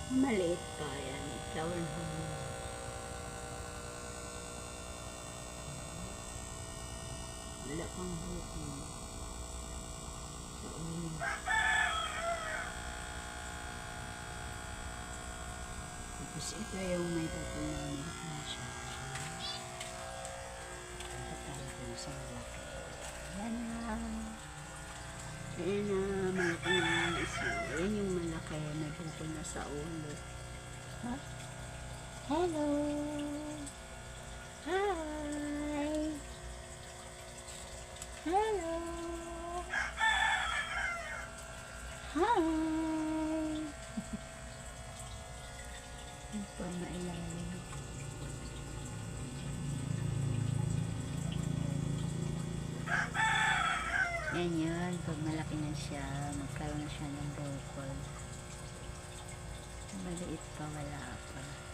Maliit pa yan. Flower horn. Wala pang buko. So, tapos ito yung may bukol na maliit na siya. Punta tayo dun sa malaki. Ayan na. Ayan na. Malaki na yung isa. Ayan yung malaki. May bukol na sa ulo. Ha? Hello! Hi! Hello! Hi! Ito pa mailalim. Yan yun. Pag malaki na siya, magkaroon na siya ng bukol. Maliit pa, wala pa.